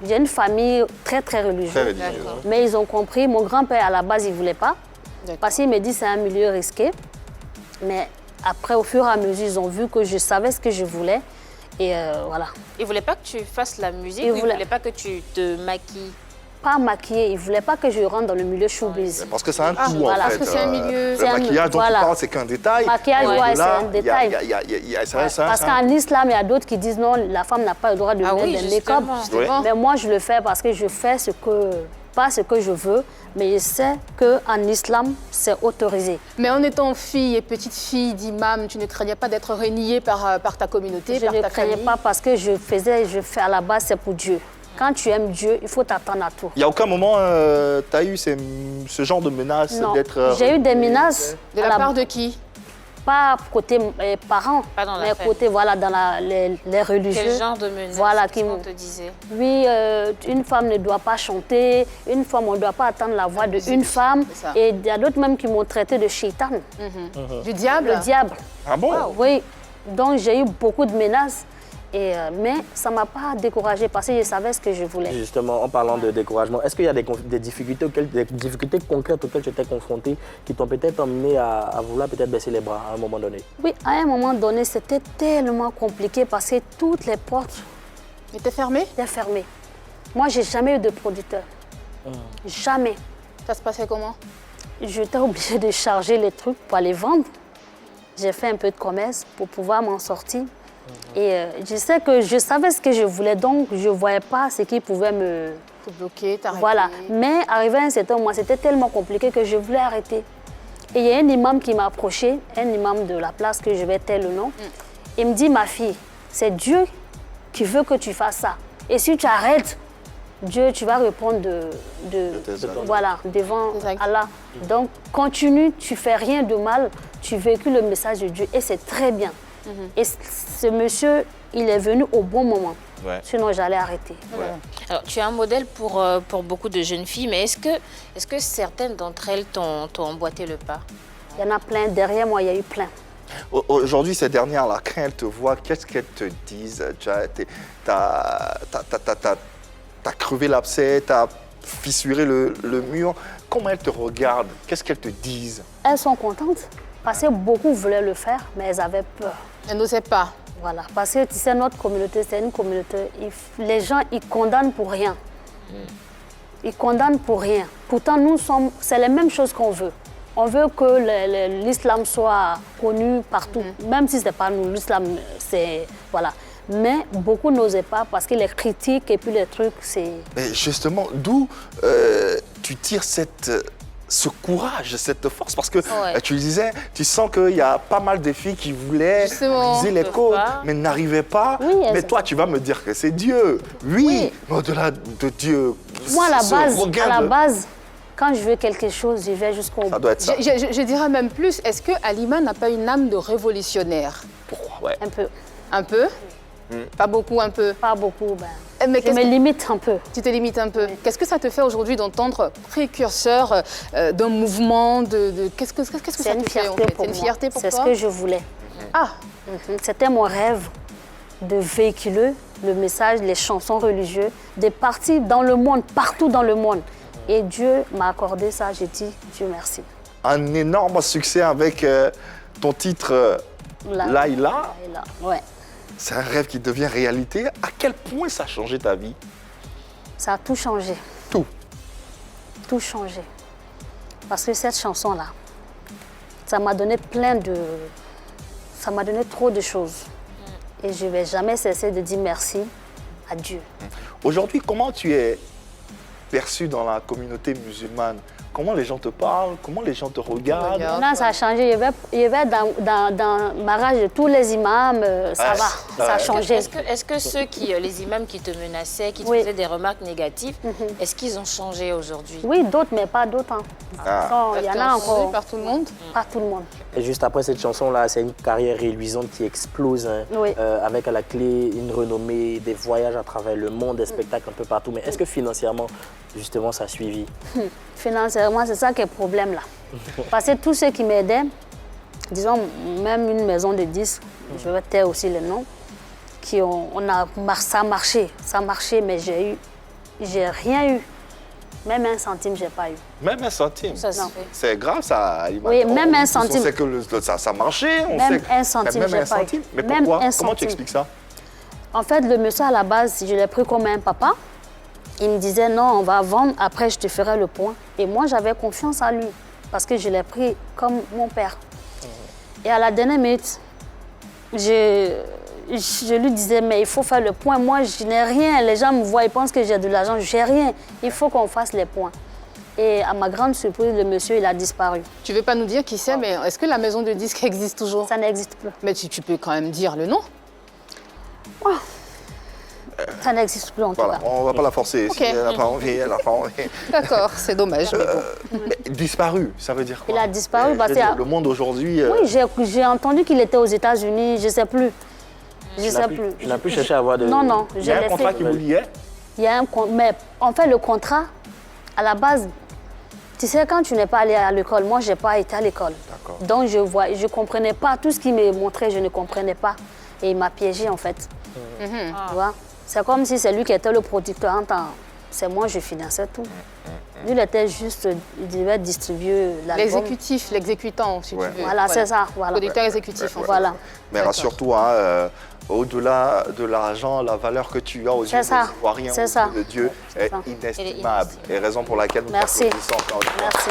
J'ai une famille très religieuse. Très religieuse. Mais ils ont compris. Mon grand-père, à la base, il ne voulait pas. Parce qu'il me dit que c'est un milieu risqué. Mais après, au fur et à mesure, ils ont vu que je savais ce que je voulais. Et voilà. Ils ne voulaient pas que tu fasses la musique ou ils ne voulaient pas que tu te maquilles? Pas maquillée. Ils ne voulaient pas que je rentre dans le milieu showbiz. Parce que c'est un tout, voilà. en fait. Parce que c'est un milieu... Le maquillage dont tu parles, c'est qu'un détail. Maquillage, c'est un détail. Parce qu'en islam, il y a d'autres qui disent non, la femme n'a pas le droit de mettre des make-up. Mais moi, je le fais parce que je fais pas ce que je veux, mais je sais qu'en islam, c'est autorisé. Mais en étant fille et petite fille d'imam, tu ne craignais pas d'être reniée par ta communauté, par ta famille? Je ne craignais pas parce que je fais à la base, c'est pour Dieu. Quand tu aimes Dieu, il faut t'attendre à tout. Il n'y a aucun moment, tu as eu ce genre de menaces d'être... J'ai eu des menaces. De la part de qui? Pas côté parents, mais côté, voilà, dans les religieux. Quel genre de menaces qu'on te disait? Oui, une femme ne doit pas chanter, une femme, on ne doit pas attendre la voix d'une femme. Et il y a d'autres même qui m'ont traité de shaitan. Du diable? Le diable. Ah bon? Oui, donc j'ai eu beaucoup de menaces. Mais ça ne m'a pas découragée parce que je savais ce que je voulais. Justement, en parlant de découragement, est-ce qu'il y a des difficultés concrètes auxquelles tu étais confrontée qui t'ont peut-être amené à vouloir peut-être baisser les bras à un moment donné? Oui, à un moment donné, c'était tellement compliqué parce que toutes les portes étaient fermées? Étaient fermées. Moi, je n'ai jamais eu de producteur. Jamais. Ça se passait comment? J'étais obligée de charger les trucs pour aller vendre. J'ai fait un peu de commerce pour pouvoir m'en sortir. Et je savais ce que je voulais, donc je ne voyais pas ce qui pouvait me... Te bloquer, t'arrêter. Voilà. Mais arrivé à un certain moment, c'était tellement compliqué que je voulais arrêter. Et il y a un imam qui m'a approché, un imam de la place, que je vais taire le nom. Il me dit, ma fille, c'est Dieu qui veut que tu fasses ça. Et si tu arrêtes, Dieu, tu vas répondre devant Allah. Donc, continue, tu ne fais rien de mal, tu véhicules le message de Dieu et c'est très bien. Et ce monsieur, il est venu au bon moment. Sinon, j'allais arrêter. Alors, tu es un modèle pour beaucoup de jeunes filles, mais est-ce que certaines d'entre elles t'ont emboîté le pas? Il y en a plein. Derrière moi, il y a eu plein. Aujourd'hui, ces dernières-là, quand elles te voient, qu'est-ce qu'elles te disent? T'as crevé l'abcès, t'as fissuré le mur. Comment elles te regardent? Qu'est-ce qu'elles te disent? Elles sont contentes parce que beaucoup voulaient le faire, mais elles avaient peur. Elles n'osaient pas. Voilà, parce que tu sais, notre communauté, c'est une communauté, les gens, ils condamnent pour rien. Ils condamnent pour rien. Pourtant, c'est les mêmes choses qu'on veut. On veut que l'islam soit connu partout, même si ce n'est pas nous, l'islam, c'est... Voilà. Mais beaucoup n'osaient pas parce que les critiques et puis les trucs, c'est... Mais justement, d'où tu tires ce courage, cette force? Parce que tu disais, tu sens qu'il y a pas mal de filles qui voulaient briser les côtes, mais n'arrivaient pas. Oui, mais toi, tu vas me dire que c'est Dieu. Oui, mais au-delà de Dieu... Moi, à la base, quand je veux quelque chose, je vais jusqu'au bout. Ça doit être ça. Je dirais même plus, est-ce que Halima n'a pas une âme de révolutionnaire? Pourquoi? Un peu. Un peu? Pas beaucoup, un peu? Pas beaucoup, mais je me limite un peu. Tu te limites un peu. Qu'est-ce que ça te fait aujourd'hui d'entendre précurseur d'un mouvement qu'est-ce que ça te fait en fait? C'est une fierté pour toi? C'est ce que je voulais. C'était mon rêve de véhiculer le message, les chansons religieuses, de partir dans le monde, partout dans le monde. Et Dieu m'a accordé ça, j'ai dit Dieu merci. Un énorme succès avec ton titre Laïla. Ouais. C'est un rêve qui devient réalité. À quel point ça a changé ta vie? Ça a tout changé. Tout? Tout changé. Parce que cette chanson-là, ça m'a donné ça m'a donné trop de choses. Et je ne vais jamais cesser de dire merci à Dieu. Aujourd'hui, comment tu es perçue dans la communauté musulmane? Comment les gens te parlent? Comment les gens te regardent? Maintenant, ça a changé. Je vais dans le mariage de tous les imams, ça va, ça a changé. Est-ce que les imams qui te menaçaient, qui te faisaient des remarques négatives, est-ce qu'ils ont changé aujourd'hui? Oui, d'autres, mais pas d'autres. Il y en a encore. Par tout le monde? Pas tout le monde. Et juste après cette chanson-là, c'est une carrière réluisante qui explose, avec à la clé une renommée, des voyages à travers le monde, des spectacles un peu partout. Mais est-ce que financièrement, justement, ça a suivi? Financièrement, c'est ça qui est le problème là. Parce que tous ceux qui m'aidaient, disons même une maison de disques, je vais taire aussi le nom, ça a marché, mais j'ai eu j'ai rien eu. Même un centime, j'ai pas eu. Même un centime? C'est grave, ça. Oui, même un centime. On sait que ça marchait. Même un centime, même un centime. Mais pourquoi? Comment tu expliques ça? En fait, le monsieur, à la base, je l'ai pris comme un papa. Il me disait, non, on va vendre, après je te ferai le point. Et moi, j'avais confiance en lui, parce que je l'ai pris comme mon père. Et à la dernière minute, je lui disais, mais il faut faire le point. Moi, je n'ai rien. Les gens me voient, ils pensent que j'ai de l'argent. Je n'ai rien. Il faut qu'on fasse les points. Et à ma grande surprise, le monsieur, il a disparu. Tu ne veux pas nous dire qui c'est, mais est-ce que la maison de disques existe toujours? Ça n'existe plus. Mais tu peux quand même dire le nom. Oh. Ça n'existe plus en tout cas. On ne va pas la forcer. Okay. Si elle n'a pas envie, elle n'a pas envie. D'accord, c'est dommage. Disparu, ça veut dire quoi? Il a disparu parce que... Le monde aujourd'hui... Oui, j'ai entendu qu'il était aux États-Unis, je ne sais plus. Je sais plus. Tu n'as plus cherché à avoir de... Non, non. Il y a un contrat qui vous liait? Il y a un contrat. Mais en fait, le contrat, à la base, tu sais, quand tu n'es pas allé à l'école, moi, je n'ai pas été à l'école. Donc, je ne comprenais pas. Tout ce qu'il me montrait, je ne comprenais pas. Et il m'a piégé, en fait. Tu vois? C'est comme si c'est lui qui était le producteur en temps. C'est moi, je finançais tout. Lui, il était juste, il devait distribuer l'album. L'exécutif, l'exécutant, si tu veux. Voilà, c'est ça. Voilà. Producteur exécutif. Voilà. Mais rassure-toi, au-delà de l'argent, la valeur que tu as aux yeux des Ivoiriens, aux yeux de Dieu, est inestimable. Et raison pour laquelle nous t'applaudissons encore une fois. Merci.